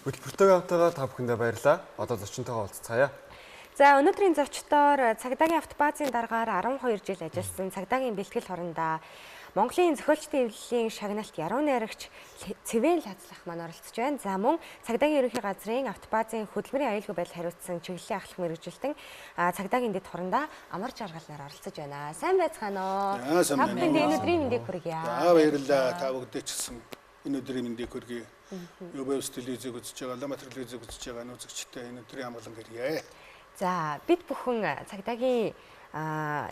Хөтөлбөртэй хамтаага та бүхэндээ баярлалаа. Одоо зочинтойгоо уулзцаая. За өнөөдрийн зочдоор цагдаагийн автобазын даргаар 12 жил ажилласан цагдаагийн бэлтгэл хорондоо Монголын зохиолчдын эвлэлийн шагналт яруу найрагч Цэвэн Лазлах маань оролцож байна. За мөн цагдаагийн ерөнхий газрын автобазын хөдөлмөрийн аюулгүй байдал хариуцсан чиглэлийн ахлах мэргэжилтэн цагдаагийн дэд хорондоо амар жаргалаар оролцож байна. Сайн байцгаана уу? Та бүхэнд өнөөдрийн мэндийг хүргье. За баярлалаа. Та бүгдээ ч гэсэн өнөөдрийн мэндийг хүргье. ЮБС телевизийг үзэж байгаа, Ламбат телевизийг үзэж байгаа нүзэгчтэй өнөөдрийн амгалан гэрье. За бид бүхэн цагдаагийн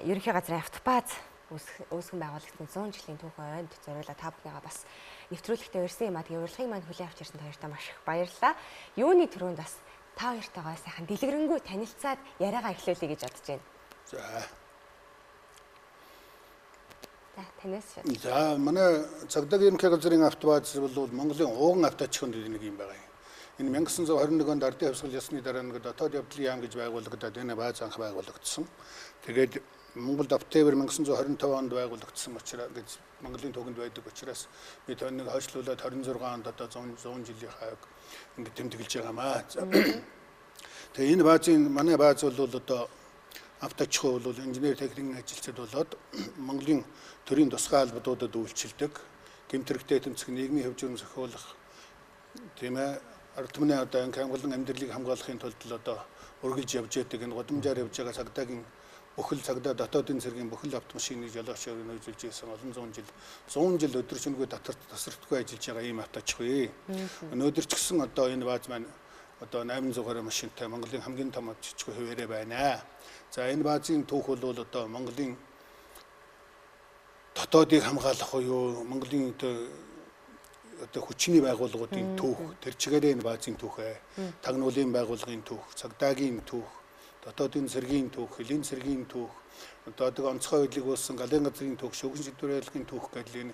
ерөнхий газрын автобаз үүсгэн байгуулагдсан 100 жилийн түүхэнд зориулаад та бүхнийгаа бас нэвтрүүлэгтээ урьсан юм а тэгээ урилгыг маань хүлээн авч ирсэн хоёртаа маш их баярлалаа. Юуны түрүүнд бас та хоёртойгоо сайхан дэлгэрэнгүй танилцаад яриагаа эхлүүлье гэж бодож байна. За танаас. За манай цагдаагийн ерөнхий газрын автобаз бол Монголын ууган авточихонд нэг юм байгаа юм. Энэ 1921 онд ардын хувьсгал ясны дараа нэг дотоод явдлын яам гэж байгуулагдаад энэ бааз анх байгуулагдсан. Тэгээд Монголд Октябрь 1925 онд байгуулагдсан учраас Монголын түүхэнд байдаг учраас бид нэг хойшлуулаад 26 онд одоо 100 жилийнхаа ингэ тэмдэглэж байгаамаа. Тэгээ энэ баазын манай бааз бол одоо авточихоо бол инженер техникийн ажилчид болоод Монголын төрийн тусгай албадуудад үйлчилдэг. Гэмтэрэгтэй тэмцэх нийгмийн хэв журам зохиолох тийм ээ ард түмний одоо хангалтын амьдралыг хамгаалахын тулд одоо үргэлж явж байдаг энэ гудамжаар явж байгаа цагдаагийн бүхэл цагдаа дотоодын цэргийн бүхэл автомашины жолоочоор нөөцлж ирсэн олон 100 жил өдөржингөө тасралтгүй ажиллаж байгаа ийм авточихгүй. Өнөөдөр ч гэсэн одоо энэ бааз маань одоо 800 гаруй машинтай Монголын хамгийн том авточихгүй хуваарэ байна. За энэ баазын түүх бол одоо Монголын дотоодыг хамгаалах буюу Монголын одоо хүчний байгууллагуудын түүх, тэр чигээрээ энэ баазын түүх ээ. Тагнуулын байгууллагын түүх, цагдаагийн түүх, дотоодын цэргийн түүх, элийн цэргийн түүх, одоо онцгой байдлыг үүссэн галын газрын түүх, шүүгэн шийдвэрлэлийн түүх гэдэл энэ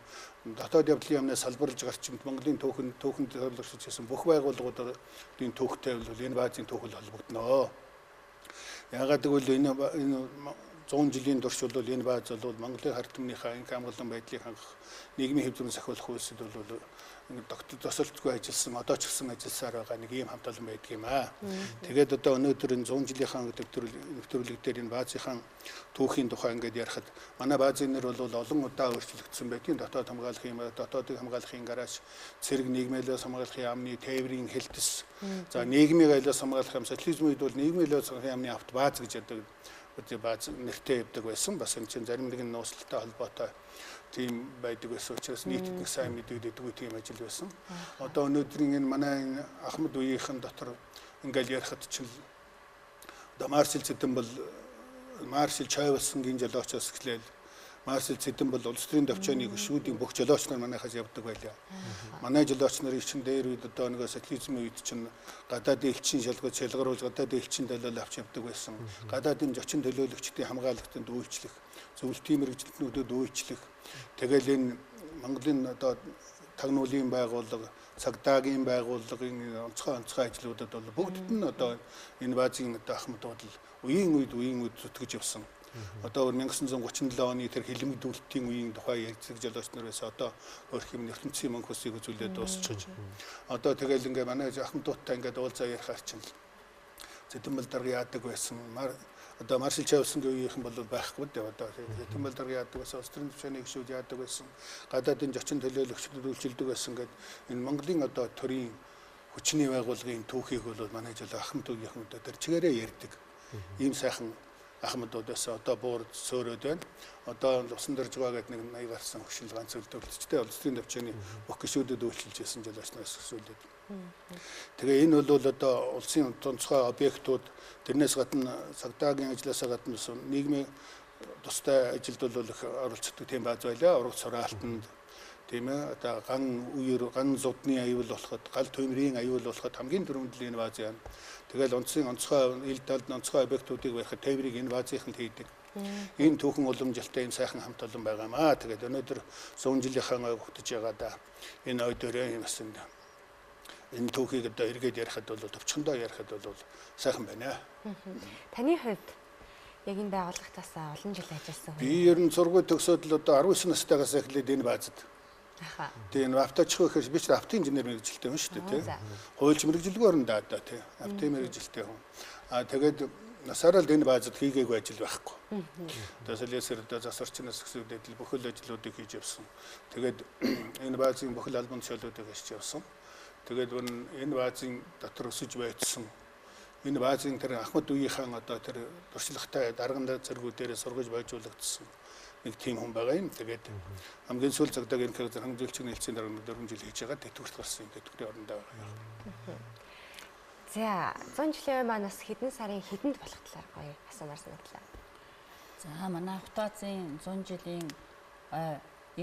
дотоод явдлын яамнаас салбарлаж гарчимд Монголын түүхэнд төлөвлөж хийсэн бүх байгууллагуудын түүхтэй бол энэ баазын түүх холбогдно. Яагаад гэвэл энэ 100 жилийн турш бол энэ бааз бол Монголын хард түмнийхээ инх хамгаалсан байдлыг хангах нийгмийн хэв зүйн сахиулах үйлсэд бол доктор тосолтгүй ажилласан одоо ч гэсэн ажилласаар байгаа нэг ийм хамт олон байдаг юм аа. Тэгээд одоо өнөөдөр энэ 100 жилийнхаа нэвтрүүлэг дээр энэ баазынхаа түүхийн тухай ингээд ярихад манай баазын нэр бол олон удаа өөрчлөгдсөн байдгийн дотоод хамгаалах юм дотоодыг хамгаалахын гараж цэрэг нийгмээлээс хамгаалахын яамны тээврийн хэлтэс за нийгмийн айлаас хамгаалах юм социализм үед бол нийгмийн айлаас хамгаалахын яамны автобаз гэж яддаг бааз нэртэй явдаг байсан. Бас энэ чинь зарим нэгэн нууцтай холбоотой тийм байдаг байсан учраас нийтэд нэг сайн мэдэгддэг тийм ажил байсан. Одоо өнөөдрийн энэ манай Ахмад үеийнхэн дотор ингээл ярихад чинь одоо Марсел Цэдэн бол Марсел Чойволсонгийн жолоочоос эхлээл Марсел Цэдэн бол улс төрийн давчааны гишүүдийн бүх жолооч нар манайхаас явдаг байлаа. Манай жолооч нарыг чинь дээр үед одоо нэг социализмын үед чинь гадаадын элчин шалгаруулж гадаадын элчин төлөөлөл авч явдаг байсан. Гадаадын зочин төлөөлөгчдийн хамгаалалтанд үйлчлэх, зөвлөлтийн мэргэжилтнүүдэд үйлчлэх. Тэгэл энэ Монголын одоо тагнуулын байгууллага, цагдаагийн байгууллагын онцгой ажлуудад бол бүгдд нь одоо энэ баазын одоо ахмадууд үеийн үед зүтгэж явсан. Одоо 1937 оны тэр хилмигдүүлэлтийн үеийн тухай ярьцэг жолооч нар байсан. Одоо өөрөх юм ертөнцийн мөнхөсийг үзүүлээд дуусчихж. Одоо тэгэл ингээ манай ахмадуудтай ингээ уулзаа ярихаар чинь Цэдэн дарга яадаг байсан. Одоо Марсел Чойволсонгийн үеийнхэн бол байхгүй дээ. Одоо Цэдэн дарга яадаг байсан. Улс төрийн төвчний гишүүд яадаг байсан. Гадаадын зочин төлөөлөгчдүүд үйлчилдэг байсан гэдэг энэ Монголын одоо төрийн хүчний байгууллагын түүхийг бол манай жил ахмад үеийнхэн одоо тэр чигээрээ ярьдаг. Ийм сайхан ахмадуудаас одоо буур сөөрөөд байна. Одоо усан дэрж байгаа гэдэг нэг 80 гарсан хөшил ганц өлтөвлөлттэй улс төрийн төвчний бүх гишүүдэд үйлчилж байсан жолоочноос өсвөлээд. Тэгээ энэ бол одоо улсын тонцгой объектууд тэрнээс гадна цагдаагийн ажлаас гадна нийгмийн тустай ажилд бол их оролцдог тийм бааз байлаа. Ургац сураалтанд тийм ээ одоо ган зудны аюул болоход гал төмрийн аюул болоход хамгийн түрүүнд л энэ бааз яана. Тэгэл онцгой ил талд онцгой объектуудыг барихад тээврийг энэ баазынханд хийдэг. Энэ түүхэн уламжлалтай энэ сайхан хамт олон байгаамаа. Тэгээд өнөөдөр 100 жилийнхаа огтж байгаа да. Энэ ой дөрөө юм асан. Энэ түүхийг одоо эргээд ярихад бол төвчхөндөө ярихад бол сайхан байна. Таны хувьд яг энэ байгууллагатаас олон жил ажилласан хүн. Би ер нь сургууль төгсөөд л одоо 19 настайгаас эхлээд энэ баазад Тэгээ энэ авточихгүй гэхээр би ч авто инженер мэргэжилтэй хүн шүү дээ тий. Хуульч мэргэжилгүй орно да тий. Авто мэргэжилтэй хүн. Тэгээд насаараа л энэ баазад хийгээгүй ажил байхгүй. Одоо солиосэр одоо засварчнаас гэсүүдэл бүхэл ажлуудыг хийж явсан. Тэгээд энэ баазын бүхэл албан тушаалуудыг хийж явсан. Тэгээд энэ баазын дотор өсөж байцсан. Энэ баазын тэр Ахмад үеийн одоо тэр туршлагатай дарган зэргүүдээр сургаж байжуулагдсан нэг тийм хүн байгаа юм. Тэгээд хамгийн сүүл цагтаа энэ хангалтын хэлцээний дараа 4 жил хийж байгаа тэтгэврт гарсан тэтгэврийн орондоо байгаа юм. За 100 жилийн маань бас хэдэн сарын хэдэнд болох талаар гоё асуумаар санагдлаа. За манай Автоазын 100 жилийн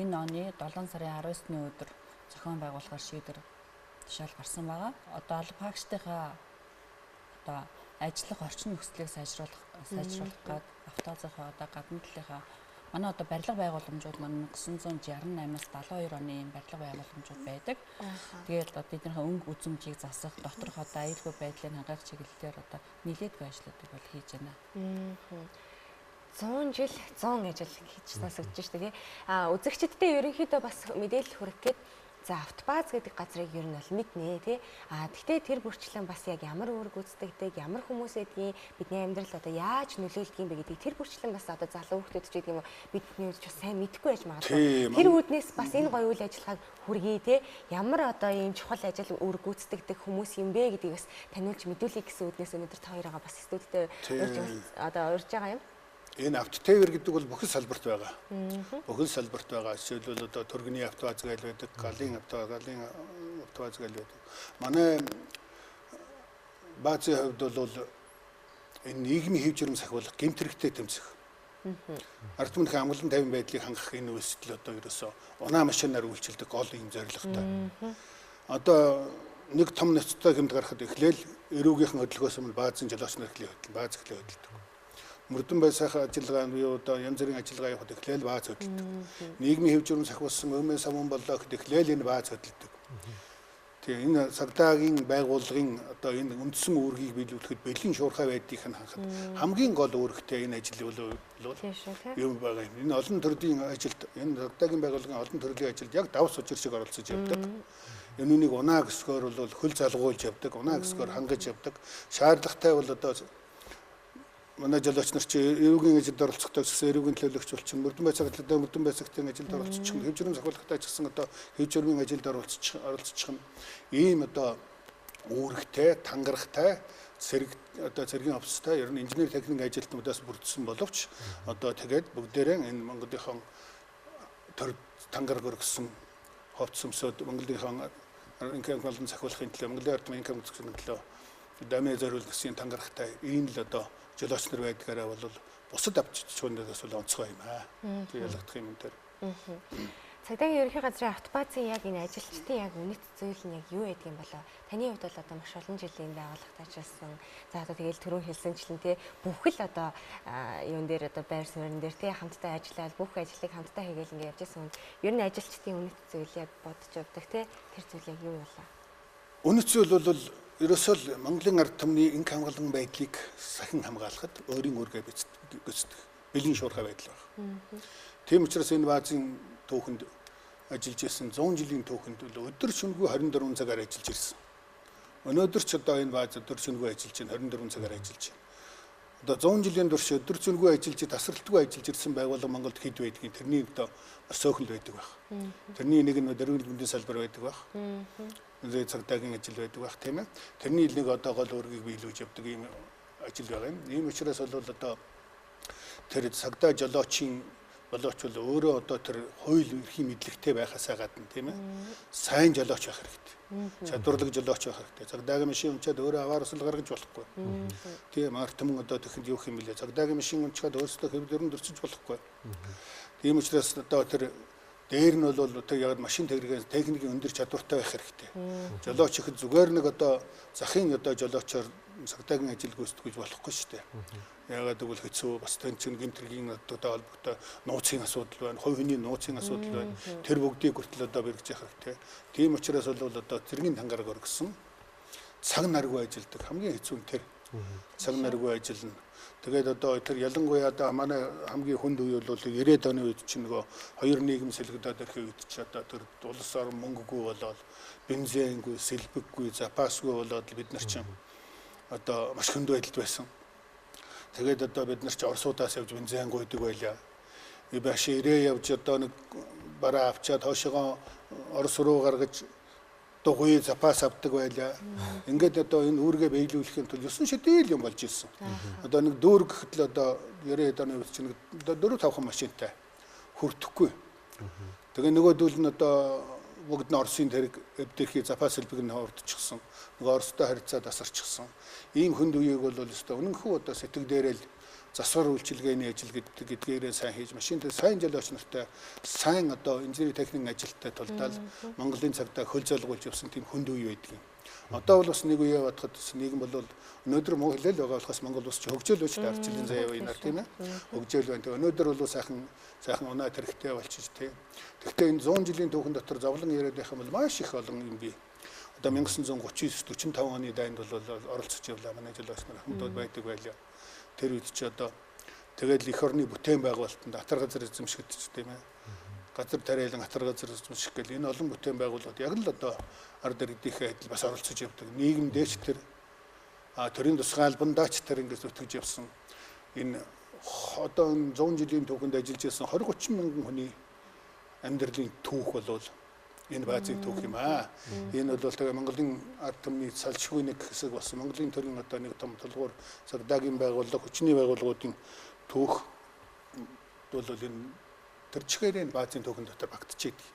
энэ оны 7 сарын 19-ны өдөр зохион байгуулахаар шийдвэр тушаал гарсан байгаа. Одоо албаагчдынхаа одоо ажиллах орчин нөхцөлийг сайжруулах гээд Автоазынхаа одоо гадна талынхаа манай одоо барилга байгууламжууд маань 1968-аас 72 оны юм барилга байгууламжууд байдаг. Тэгээд одоо эднийхээ өнгө үзмжийг засах, доторх одоо аюулгүй байдлыг хангах чиглэлээр одоо нэлээдгүй ажлуудыг бол хийж байна. 100 жил 100 ажил хийж сонсогдож шүү дээ. Үзэгчдтэй ерөнхийдөө бас мэдээлэл хүргэх гээд за Автобааз гэдэг газрыг ер нь бол мэднэ тий. Гэхдээ тэр бүрчлэн бас яг ямар үүрэг гүйцэтгэдэг, ямар хүмүүс эдгийг бидний амьдрал одоо яаж нөлөөлдөг юм бэ гэдгийг тэр бүрчлэн бас одоо залуу хүмүүс ч гэдэг юм уу бидний үзэж бас сайн мэдэхгүй байж магадгүй. Тэр үүднээс бас энэ гоё үйл ажиллагааг хүргэе тий. Ямар одоо ийм чухал ажил үүрэг гүйцэтгэдэг хүмүүс юм бэ гэдгийг бас таниулж мэдүүлэх гэсэн үүднээс өнөөдөр та хоёроо бас студидтэй урьж байгаа юм. Энэ автотевер гэдэг бол бүхэл салбарт байгаа. Бүхэл салбарт байгаа. Жишээлбэл одоо Төргөний Автоваз гээл байдаг, Галын Автоваз гээл байдаг. Манай баазын хувьд бол энэ нийгмийн хэв жирэмс ахиулах, гэмт хэрэгтээ тэмцэх. Ард түмний амгалан тайван байдлыг хангах энэ үйлсэл одоо ерөөсөө унаа машинаар үйлчилдэг гол юм зорилготой. Одоо нэг том ноцтой гэмт гарахад эхлээл эрүүгийнхэн хөдөлгөөс өмнө баазын жолооч нар бааз эхлэе хөдөлдөг. Мөрдөн бай сайхан ажиллагаа нь юу одоо янз бүрийн ажиллагаа явахад эхлээл бааз хөдөлдөг. Нийгмийн хэв жирэмс ахиулсан өмөө самун болоо гэхэд эхлээл энэ бааз хөдөлдөг. Тэгээ энэ цагдаагийн байгууллагын одоо энэ үндсэн үүргийг биелүүлэхэд бэлгийн шуурхай байдгийг хангахад хамгийн гол үүрэгтэй энэ ажил бол юм байгаа юм. Энэ олон төрлийн ажилд энэ цагдаагийн байгууллагын олон төрлийн ажилд яг давс учир шиг оролцож явдаг. Энэ үнийг унаа гэсгээр бол хөл залгуулж явдаг, унаа гэсгээр хангаж явдаг. Шаардлагатай бол одоо манай жолооч нар чи эрүүгийн ажилд оролцохдоо гэсэн эрүүгийн төлөөлөгч болчихно. Мөрдөн байцаагчдын ажилд оролцчих нь, хэв жирэмс ахиулахтай ч гэсэн одоо хэв жирэмийн ажилд оролцчих нь ийм одоо үүрэгтэй, тангарахтай, цэргийн офстой, ер нь инженер техникийн ажилтнуудаас бүрдсэн боловч одоо тэгээд бүгдээрээ энэ Монголынхон төр тангараг өргөсөн ховц өмсөд Монголынхон инкам болон захиулахын төлөө, Монголын ард түмний инкам зөвшөөрөх төлөө дамын зориулт гэсэн тангарахтай ийм л одоо жолооч нар байдгаараа бол бусад авч чуунаас бол онцгой юм аа. Тэг ялгдах юм дээр. Цагдаагийн ерөнхий газрын Автобаазын яг энэ ажилчдын яг үнэт зүйл нь яг юу байдаг юм болоо? Таны хувьд бол одоо маш олон жилийн байгууллагад ажилласан. За одоо тэгэл түрүүн хэлсэнчлэн те бүхэл одоо юун дээр одоо байр суурин дээр те хамтдаа ажиллаад бүх ажлыг хамтдаа хийгээл ингэ явж байсан. Ер нь ажилчдын үнэт зүйл яг бодож явдаг те тэр зүйл яг юу вэ? Үнэт зүйл бол ерөөсөө л Монголын ард түмний инк хамгаалан байдлыг сахин хамгаалахад өөрийн үүргээ гүйцэтгэх бэлгийн шуурхай байдал байна. Тийм учраас энэ баазын түүхэнд ажиллаж ирсэн 100 жилийн түүхэнд бол өдөр шөнөгүй 24 цагаар ажиллаж ирсэн. Өнөөдөр ч одоо энэ бааз өдөр шөнөгүй ажиллаж байна, 24 цагаар ажиллаж байна. Одоо 100 жилийн турш өдөр шөнөгүй ажиллаж, тасралтгүй ажиллаж ирсэн байгууллага Монголд хэд байдгийг тэрний одоо сөөхөл байдаг байх. Тэрний нэг нь дөрвөн бүндийн салбар байдаг байх. Цагдаагийн ажил байдаг байх тийм ээ. Тэрний нэг одоо гол үүргийг биелүүлж явдаг ийм ажил байгаа юм. Ийм учраас бол одоо тэр цагдаа жолоочийн болооч бол өөрөө одоо тэр хууль эрхийн мэдлэгтэй байхасаа гадна тийм ээ. Сайн жолооч байх хэрэгтэй. Чадварлаг жолооч байх хэрэгтэй. Цагдаагийн машин унчаад өөрөө аваар усал гаргаж болохгүй. Тийм ард түмэн одоо тэгэхэд юу юм бэлээ. Цагдаагийн машин унчаад өөрсдөө хэвдэрэн дөрчиж болохгүй. Тийм учраас одоо тэр дээр нь бол одоо яг машин техникийн өндөр чадвартай байх хэрэгтэй. Жолооч ихэд зүгээр нэг одоо захын одоо жолоочоор цагдаагийн ажил гүйцэтгэж болохгүй шүү дээ. Ягаад гэвэл хэцүү бас тэнцэн гэмтргийн одоо холбоотой нууцын асуудал байна, хувь хүний нууцын асуудал байна. Тэр бүгдийг хүртэл одоо бэргэж явах хэрэгтэй. Тийм учраас бол одоо цэргийн тангараг өргөсөн цаг наргүй ажилдаг хамгийн хэцүү нь тэр. Цаг наргүй ажиллана. Тэгээд одоо тэр ялангуяа одоо манай хамгийн хүнд үе бол 90-ад оны үед чинь нөгөө хоёр нийгэм сэлгдээд ирэхэд үед чи одоо тэр улс орон мөнгөгүй болоод бензингүй, сэлбэггүй, запасгүй болоод бид нар чинь одоо маш хүнд байдалд байсан. Тэгээд одоо бид нар чи Оросуудаас явж бензин гуйдаг байлаа. Баш ирээ явж одоо нэг бараа авчаад хоошоо Орос руу гаргаж дугуй запас авдаг байлаа. Ингээд одоо энэ үүргээ биелүүлэхийн тулд 9 шидэл юм болж ирсэн. Одоо нэг дөөр гэхэд л одоо 90-ад оны үед чинь 4-5 машинтай хүртэхгүй. Тэгээ нөгөөдөл нь одоо бүгд нь Оросын тэрэг эвдэрхий запас хэлбэг нь хурдчихсан. Нөгөө Оростой харьцаа тасарчихсан. Ийм хүнд үеийг бол өстой үнэнхүү одоо сэтгэл дээрэл засвар үйлчилгээний ажил гэдгээрээ сайн хийж машинтай сайн жолооч нартай сайн одоо инженери техникийн ажилттай тулдаал Монголын цагдаа хөл залгуулж явсан тийм хүнд үе байдаг юм. Одоо бол бас нэг үе бодоход нийгэм бол өнөөдөр муу хэлэл байгаа болохоос Монгол улс ч хөгжөөл өч дарчилын заяа байна тийм ээ. Хөгжөөл байна. өнөөдөр бол сайхан унаа тэрхтээ болчих тийм. Гэхдээ энэ 100 жилийн түүхэн дотор зовлон яриад байх юм бол маш их олон юм бий. Одоо 1939-45 оны дайнд бол оролцож явлаа манай жолооч нар хамтдаа байдаг байлаа. Тэр үед ч одоо тэгээд эх орны бүтээн байгуулалтанд атар газар эзэмшигдэж тийм ээ. Газар тариалан атар газар эзэмших гэл энэ олон бүтээн байгууллагууд яг л одоо ард иргэдийнхээ адил бас оролцож явдаг. Нийгэмдээч тэр төрийн тусгай албандаач тэр ингэж зүтгэж явсан. Энэ одоо 100 жилийн түүхэнд ажиллаж байсан 20-30 мянган хүний амьдралын түүх болвол энэ баазын түүх юм аа. Энэ бол тэгээ Монголын ард түмний салшгүй нэг хэсэг болсон. Монголын төрийн одоо нэг том толгуур цагдаагийн байгууллага, хүчний байгууллагуудын түүх бол энэ тэр чигээр энэ баазын түүхэн дотор багтчихэдэг.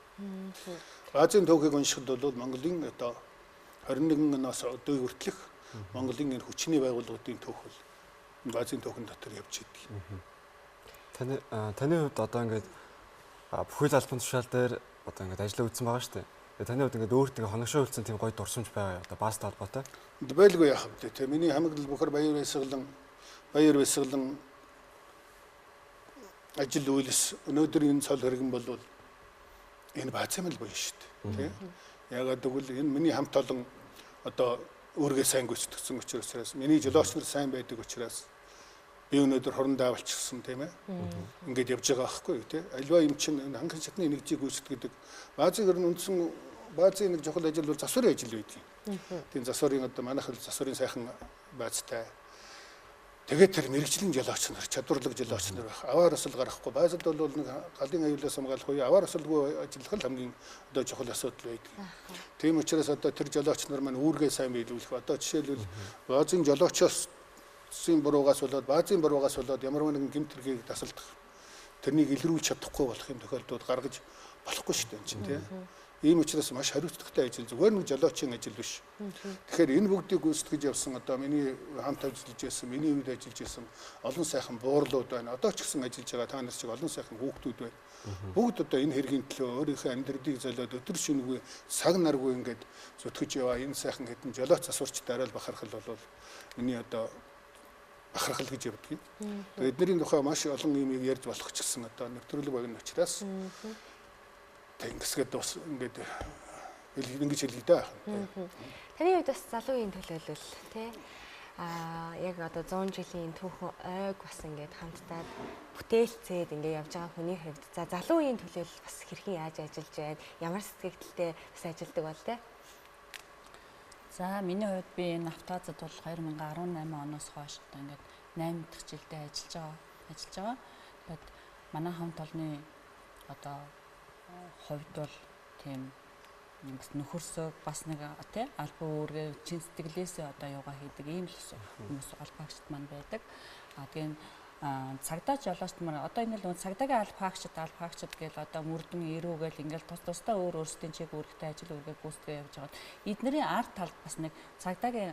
Баазын түүхийг уншихад бол Монголын одоо 21 оноос одоо хүртэлх Монголын энэ хүчний байгууллагуудын түүх бол энэ баазын түүхэн дотор явж идэг. Таны хувьд одоо ингээд бүхэл албан тушаал дээр одоо ингээд ажиллаа үзсэн байгаа шүү дээ. Тэгээ таны хувьд ингээд өөрт ингээд хоногшоо үлдсэн тийм гоё дурсамж байгаа одоо баастай холбоотой. Байлгүй яах вэ? Тэ миний хамгаалал бүхэр баяр баясгалан ажил үйлс өнөөдөр энэ цол хэрэгэн бол энэ баазын л боё шүү дээ. Тэ. Ягаад гэвэл энэ миний хамт олон одоо өөргөө сайн гүйцэтгэсэн учраас миний жолооч нар сайн байдаг учраас би өнөөдөр хорондоо авалчихсан тийм ээ. Ингээд явж байгаа байхгүй тий. Альва юм чинь ханган шатны нэгжийг гүйцэтгэдэг. Баазын ер нь үндсэн баазын нэг чухал ажил бол засварын ажил байдаг. Тийм засварын одоо манайх л засварын сайхан баазтай. Тэгээд тэр мэрэгжлийн жолооч нар, чадварлаг жолооч нар байх. Аваар осол гарахгүй. Баазад бол нэг галын аюулаас хамгаалах уу, аваар осолгүй ажиллах л хамгийн одоо чухал асуудал байдаг. Тийм учраас одоо тэр жолооч нар маань үүргээ сайн биелүүлэх. Одоо жишээлбэл баазын жолоочоос буруугаас болоод ямар нэгэн гэмт хэргийг тасалдах тэрнийг илрүүлж чадахгүй болох юм тохиолдолд гаргаж болохгүй шүү дээ чинь тийм. Ийм учраас маш хариуцлагатай ажил зүгээр нэг жолоочийн ажил биш. Тэгэхээр энэ бүгдийг гүйцэтгэж явсан одоо миний хамт ажиллаж байсан, миний үед ажиллаж байсан олон сайхан буурлууд байна. Одоо ч гэсэн ажиллаж байгаа та нар шиг олон сайхан хүүхдүүд байна. Бүгд одоо энэ хэргийн төлөө өөрийнхөө амьдралыг золиод өдөр шөнөгүй цаг наргүй ингээд зүтгэж яваа энэ сайхан хэдэн жолооч засварчтай арай л бахархал бол миний одоо бахархал гэж явдаг. Тэгээд эдний тухай маш олон юм ярьж болох ч гэсэн одоо нэвтрүүлэг bagна учраас тэнгисгээд бас ингээд ингэж хэлээ дээ. Таны хувьд бас залуу үеийн төлөөлөл тий яг одоо 100 жилийн түүхэн ойг бас ингээд хамтдаа бүтээлцээд ингээд явж байгаа хүний хувьд за залуу үеийн төлөөлөл бас хэрхэн яаж ажиллаж байна? Ямар сэтгэлдээ бас ажилдаг бол тий? За миний хувьд би энэ автоазад бол 2018 оноос хойш одоо ингээд 8 дахь жилдээ ажиллаж байгаа. Тэгээд манай хамт олонны одоо хувьд бол тийм бас нөхөрсөө бас нэг тий албан үүргээ чин сэтгэлээсээ одоо юугаа хийдэг ийм л хүмүүс албаагчд маань байдаг. Тэгээд цагдаа жолооч нар одоо энэ л цагдаагийн албаагчд гэл одоо мөрдөн ирүүгээл ингээл тусдаа өөр өөрсдийн чиг үүрэгтэй ажил үргээ гүйцэтгэж явж байгаа. Эднэрийн ард талд бас нэг цагдаагийн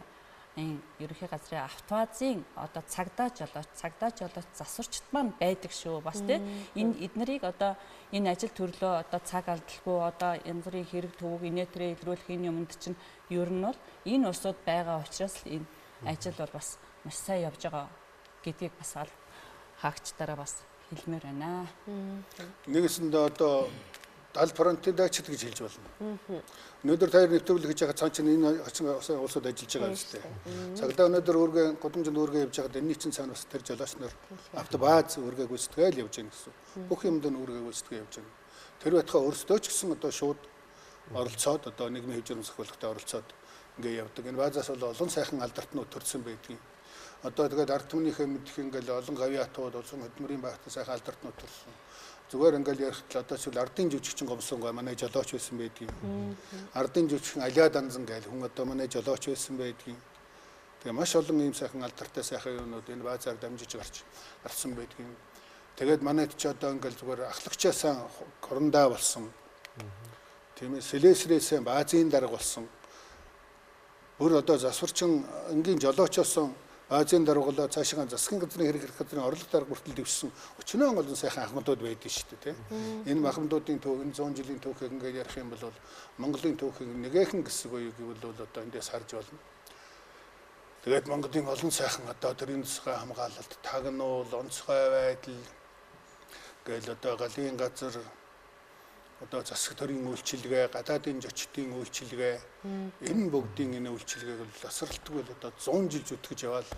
ерөнхий газрын автоазын одоо цагдаа жолооч засварчд маань байдаг шүү. Бас тийм энэ эднэрийг одоо энэ ажил төрлөө одоо цаг алдалгүй одоо янз бүрийн хэрэг төвөг инээтрээ илрүүлэх энэ юмд чинь ер нь бол энэ усуд байгаа учраас л энэ ажил бол бас маш сайн явж байгаа гэдгийг бас хаагчдаараа бас хэлмээр байна. Нэгэсэндээ одоо фронтын дайчид гэж хэлж болно. Өнөөдөр таяр нэвтрүүлэг хийж байгаа цаан чинь энэ улсууд ажиллаж байгаа юм шүү дээ. Цагдаа өнөөдөр өөргөө гудамжинд өөргөө явж байгаад энэний чинь цаана бас тэр жолооч нар автобаз өөргөө гүйцэтгээл явж байгаа гэсэн. Бүх юмд нь өөргөө гүйцэтгээ явж байгаа. Тэр байтугай өөрсдөө ч гэсэн одоо шууд оролцоод одоо нийгмийн хэвжирэн зохиолтой оролцоод ингээ явдаг. Энэ базаас бол олон сайхан алдартнууд төрсэн байдгийг. Одоо тэгээд ард түмнийхээ мэдих ингээл олон гавьяатууд, олон хөдөлмөрийн багтаа сайхан алдартнууд төрсэн. Зүгээр ингээл ярихтал одоо ч ардын жүжигчин гомсонгой манай жолооч байсан байдгийг. Ардын жүжигчин Алиа Данзан гээл хүн одоо манай жолооч байсан байдгийг. Тэгээ маш олон ийм сайхан алдартай сайхан юмнууд энэ базаар дамжиж гарсан байдгийг. Тэгээд манайд ч одоо ингээл зүгээр ахлагчаасаа хорондоо болсон. Тийм ээ сэлэсрээсээ баазын дарга болсон. Бүр одоо засварчин энгийн жолоочоос Азийн даргалаа цаашаа засгийн газрын хэрэг газрын орлого дарга бүртэл дэвшсэн 80 олон сайхан ахмадууд байдаг шүү дээ. Энэ ахмадуудын төв энэ 100 жилийн түүхийг ингээд ярих юм бол Монголын түүхийг нэгэн хэсэг үе гэвэл одоо эндээс харж болно. Тэгээд Монголын олон сайхан одоо тэрийн засгаа хамгаалалт, тагнуул, онцгой байдал гээл одоо галын газар одоо засаг төрийн үйлчилгээ, гадаадын зочдын үйлчилгээ энэ бүгдийн энэ үйлчилгээг бол тасралтгүй л одоо 100 жил зүтгэж яваад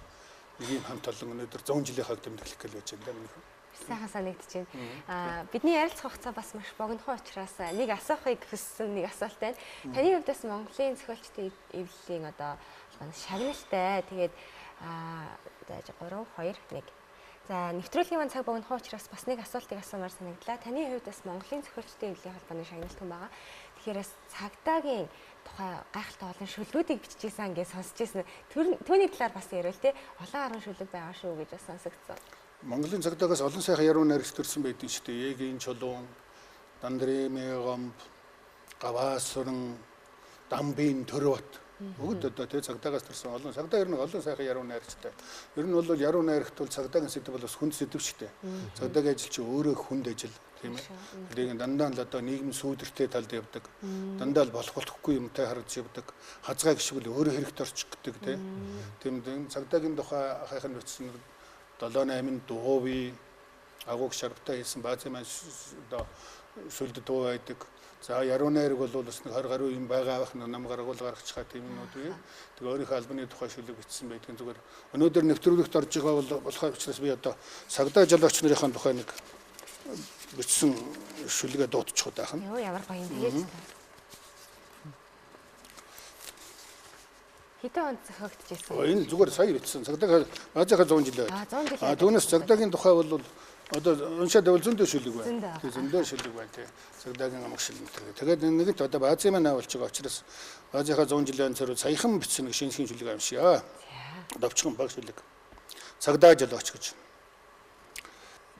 нэг юм хамт олон өнөөдөр 100 жилийн хаг тэмдэглэх гэж байж байгаа юм. Сайхан санагдаж байна. Бидний ярилцах хугацаа бас маш богинохон учраас нэг асуухыг хүссэн нэг асуулт байна. Таны хувьд бас Монголын зохиолчдын эвлэлийн одоо шагналтай тэгээд 3 2 1 За нэвтрүүлгийн маань цаг богинохон учраас бас нэг асуултыг асуумаар санагдлаа. Таны хувьд бас Монголын зохиолчдын эвлэлийн холбооны шагналт хүн байгаа. Тэгэхээр бас цагдаагийн тухай гайхалтай олон шүлгүүдийг биччихсэн ингээд сонсч ирсэн. Түүний талаар бас ярил те. Олон арга шүлэг байгаа шүү гэж бас сонсогдсон. Монголын цагдаагаас олон сайхан яруу найрагч төрсэн байдаг шүү дээ. Эгийн чулуун, Дандрэмэ гомб, Гаваасран, Дамбын төрөт бүгд одоо тэр цагдаагаас төрсэн олон цагдаа ер нь олон сайхан яруу найрагчтай. Ер нь бол яруу найрагт бол цагдаагийн сэдв бол бас хүнд сэдв шүү дээ. Цагдаагийн ажил чи өөрөө хүнд ажил тийм ээ. Тэгээд дандаа л одоо нийгэм сүүдэртэй талд явдаг. Дандаа л болох болохгүй юмтай харж явдаг. Хазгай гişгэл өөрөө хэрэгт орчих гэдэг тийм. Тийм цагдаагийн тухай хайхан бичсэн 7-8 дууви агууг шарвтай хийсэн баазын маань одоо сүлд дуу байдаг. За яруу найраг бол бас нэг 20 гаруй юм байгаа байх нам гаргуул гаргачихаа тийм юмнууд үе. Тэгээ өөрийнхөө албаны тухай шүлэг бичсэн байдгийн зүгээр. Өнөөдөр нэвтрүүлэгт орж байгаа бол болохоор учраас би одоо цагдаа жолооч нарын тухай нэг бичсэн шүлгээ дуутчих удаа хань. Йоо ямар гоё юм тэгээд. Хэдэн онд зохиогдчихсэн? Энэ зүгээр сая бичсэн. Цагдаа баазынхаа 100 жил байд. Түүнээс цагдаагийн тухай бол одоо уншаад байвал зөндөө шүлэг байна. Тэгээ зөндөө шүлэг байна тий. Цагдаагийн амх шилэн тэр. Тэгээд нэгт одоо баазын маань авалж байгаа учраас баазынхаа 100 жилийн царуу саяхан бичсэн нэг шинэхэн шүлэг амшия. Довчхон баг шүлэг. Цагдаа жолооч гэж.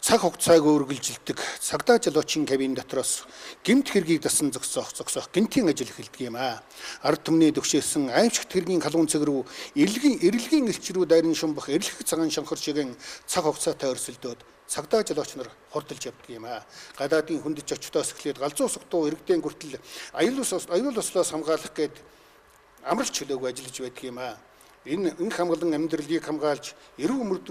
Цаг хугацааг үргэлжилдэг цагдаа жолоочийн кабин дотроос гэмт хэргийг дасан зогсоох гинтийн ажил эхэлдэг юм аа. Ард түмний төвшөөсөн аимшигт хэргийн халуун цэг рүү эрэлгийн элч рүү дайран шумбах эрлэх цагаан шонхор шигэн цаг хугацаатай өрсөлдөөд цагдаа жолооч нар хурдалж явдаг юм аа. Гадаадын хүндэж очтоос эхлээд галзуу сугтуу иргэдэн хүртэл аюул ослоос хамгаалах гээд амралт чөлөөгүй ажиллаж байдаг юм аа. Энэ хамгаалан амьдралыг хамгаалж эрүүл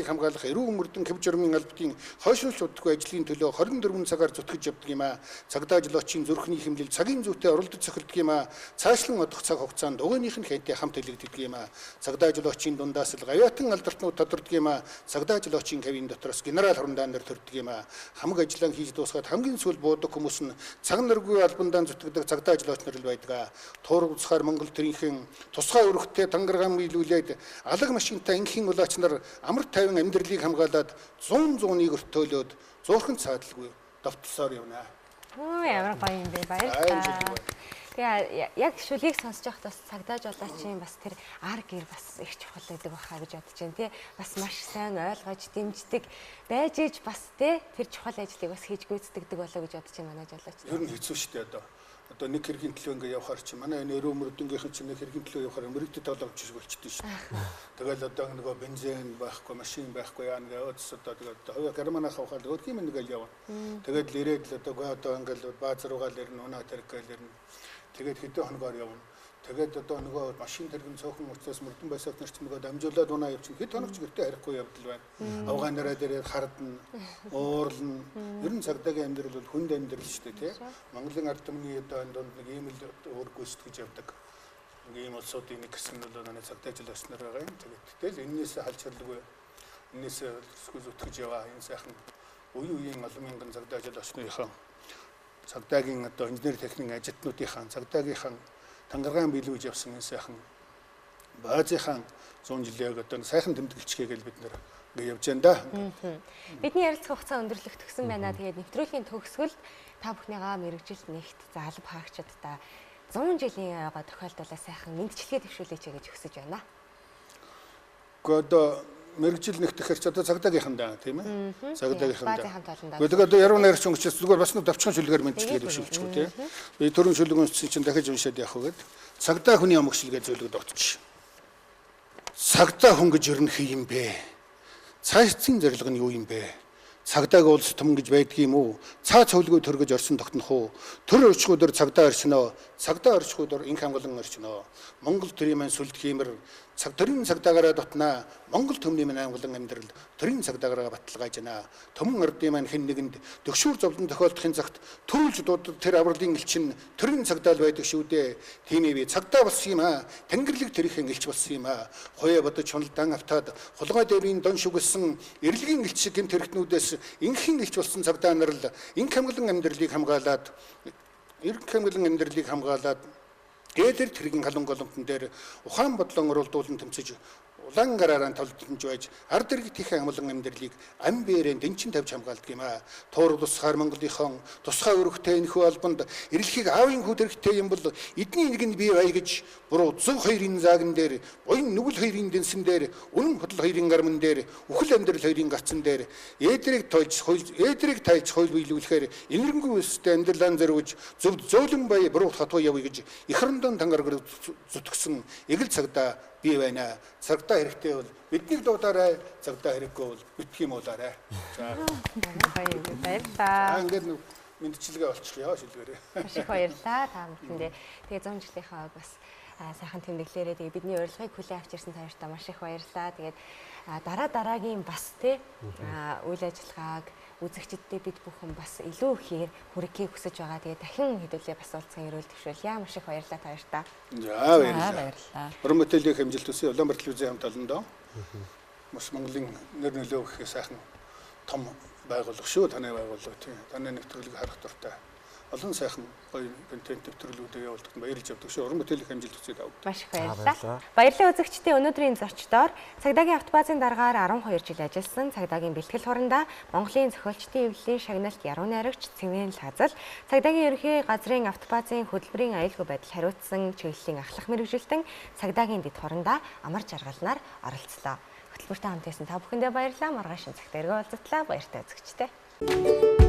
хамгаалах эрүүл мөрдөн хэв журмын албадын хойшлуулж удахгүй ажлын төлөө 24 цагаар зүтгэж явдаг юм аа. Цагдаа жолоочийн зүрхний хэмлэл цагийн зүйтэй оролдож цохилдог юм аа. Цаашлан одох цаг хугацаанд угааных нь хэнтэй хамт хэлэгддэг юм аа. Цагдаа жолоочийн дундаас л гавьяатан алдартнууд тодордог юм аа. Цагдаа жолоочийн кабин дотроос генерал хурандaan нар төрдөг юм аа. Хамаг ажиллаан хийж дуусгаад хамгийн сүүл буудаг хүмүүс нь цаг наргүй албандаа зүтгэдэг цагдаа жолооч нар л байдаг. Туураг уцахаар Монгол төрийнхэн тусгай өргөттэй тангаргаан биелүүлээд алга машинтай ингийн улаач нар амар тайван амьдралыг хамгаалаад 100-100-ыг өртөөлөөд зуурхан цаадлгүй довтлосоор явна. Ямар гоё юм бэ баярлалаа. Тэгээ яг шүлгийг сонсож байхдаа цагдаа жолоочийн бас тэр ар гэр бас их чухал байдаг баха гэж бодож байна тий. Бас маш сайн ойлгож дэмждэг байж ээж бас тий тэр чухал ажлыг бас хийж гүйцэтгэдэг болоо гэж бодож байна манай жолооч. Ер нь хэцүү шүү дээ одоо нэг хэргийн төлөө ингээ явахаар чи манай энэ өрөө мөрдөнгийнхэн чинь нэг хэргийн төлөө явахаар мөрөгдөд толгойч шиг болчихдээ шүү дээ. Тэгэл одоо нөгөө бензин байхгүй, машин байхгүй яа нэг өдс одоо тэгээд германаа хавахад өөрхийн нэгэл явна. Тэгээд л ирээд л одоо ингээл бааз руугаа л ирнэ, унаа тэргээл ирнэ. Тэгээд хэдэн хоногоор явна. Тэгээд одоо нөгөө машин тэргэн цөөхөн учраас мөрдөн байсаг нар ч нөгөө дамжуулаад унаа явчихна. Хэд хоногч гэртээ харихгүй явдал байна. Авгаанараа дээрээ хардна, уурлна. Ер нь цагдаагийн амьдрал бол хүнд амьдрал шүү дээ, тий. Монголын ард түмний одоо энэ донд нэг ийм л өөр гүйцэтгэж явдаг. Нэг ийм улсуудын нэг хэсэг нь бол манай цагдаачлал осноор байгаа юм. Тэгээд тэгэл энээс халж харлгүй. Энээс сүсгүй зүтгэж яваа. Энэ сайхан үеийн олон мянган цагдаачлал осныхаа цагдаагийн одоо инженер техникийн ажилтнуудынхаа цагдаагийнхаа тангаргаан биелүүлж явсан энэ сайхан баазынхаа 100 жилийн одоо сайхан тэмдэглэчгээ гэж бид нэр ингэ явж байна да. Бидний ярилцах хугацаа өндөрлөх төгсөн байна. Тэгээд нэвтрүүлгийн төгсгөл та бүхнийгаа мэрэгжилт нэгт за алба хаагчдаа 100 жилийн тохиолдолоо сайхан мэдчилгээ төвшүүлээч гэж хүсэж байна. Гэхдээ одоо мэрэгжил нэгтгэхэр ч одоо цагдаагийнхан да тийм ээ. Цагдаагийнхан да. Тэгээд одоо яруу найрч өнгөч зүгээр бас нэг давчхан шүлгээр мэдчилгээ төвшүүлчихв тийм. Би төрийн шүлэг үнссэн чинь дахиж уншаад явах гээд цагдаа хүний амгшилгээ зөвлөгөд отчих. Цагдаа хүн гэж ер нь хий юм бэ? Цаашдын зорилго нь юу юм бэ? Цагдааг улс том гэж байдгийм үү? Цаа цовлгүй төр гэж орсон тогтнох уу? Төр орчгуудаар цагдаа орчноо. Цагдаа орчгуудаар инх хамгаалан орчноо. Монгол төрийн маань сүлд хиймэр төрийн цагдаагаараа дотнаа Монгол төмний маань амгалан амьдрал төрийн цагдаагаараа баталгааж байна. Төмөн ардын маань хэн нэгэнд төгшүүр зовлон тохиолдохын цагт төрүүлж дуудад тэр авралын элчин төрийн цагдаа л байдаг шүү дээ. Тийм ээ би цагдаа болсон юм аа. Тэнгэрлэг тэрхийн элч болсон юм аа. Хуяа бодож хуналтан автаад хулгай дээрийн дон шүглсэн эрлэгийн элч шиг гэмт хэрэгтнүүдээс инхийн элч болсон цагдаа нар л инх хамгаалан амьдралыг хамгаалаад Эдэр тэргийн халуун голомтон дээр ухаан бодлон оруулдуулан тэмцэж улаан гараараа толдтонж байж ард иргэд тийхэн амлан амьдралыг ам бээрэн дэнчин тавьж хамгаалдаг юм аа. Туур тусгаар Монголынхон тусгай өргөтэй энэхүү албанд эрэлхийг аавын хүүд хэрэгтэй юм бол эдний нэг нь бий бай гэж буруу 102-ын зааган дээр буян нүгэл 2-ын дэнсэн дээр үнэн хөдөл 2-ын гарман дээр үхэл амьдрал 2-ын гацсан дээр эдрийг тайлж хууль биелүүлэхээр инэрэнгүй өстэй амьдралаа зориулж зөв зөөлөн бай буруу хатуу явъя гэж их хөрөндөн тангараг зүтгэсэн эгэл цагдаа бий байна. Цагдаа хэрэгтэй бол биднийг дуудаарай. Цагдаа хэрэггүй бол битгий муулаарай. За. Баярлалаа. Ингээд мэдчилгээ олчихъя шилгээрээ. Маш их баярлалаа та бүхэндээ. Тэгээ 100 жилийнхаа бас сайхан тэмдэглээрээ тэгээ бидний урилгыг хүлээн авч ирсэн таартай маш их баярлалаа. Тэгээд дараагийн бас үйл ажиллагааг үзэгчдэд бид бүхэн бас илүү ихээр хүрэхийг хүсэж байгаа. Тэгээ дахин хэдүүлээ бас уулзсан эрүүл төвшүүлье. Маш их баярлалаа тааштай. За баярлалаа. Уран бүтээлийн хэмжилт төсөө Улаанбаатар телевизийн хамт олондоо маш Монголын нэр нөлөө өгөх сайхан том байгууллага шүү. Таны байгууллага тийм. Таны нэвтрүүлгийг харах дуртай. Олон сайхан гоё контент нэвтрүүлгүүдээ явуулдаг баярлж явдаг шүү. Уран бүтээлийн хэмжилт төсөөд авдаг. Маш их баярлалаа. Баярлалаа үзэгчдээ өнөөдрийн зочдоор цагдаагийн автобазын даргаар 12 жил ажилласан цагдаагийн бэлтгэл хурандаа Монголын зохиолчдын эвлэлийн шагналт яруу найрагч Цэвэн Лазал, цагдаагийн ерөнхий газрын автобазын хөтөлбөрийн аюулгүй байдал хариуцсан чиглэлийн ахлах мэргэжилтэн цагдаагийн дэд хурандаа амар жаргалнаар оролцлоо. Хөтөлбөртэй хамт байсан та бүхэндээ баярлалаа. Маргааш шинэ цагт эргөө уулзтлаа. Баяртай үзэгчдээ.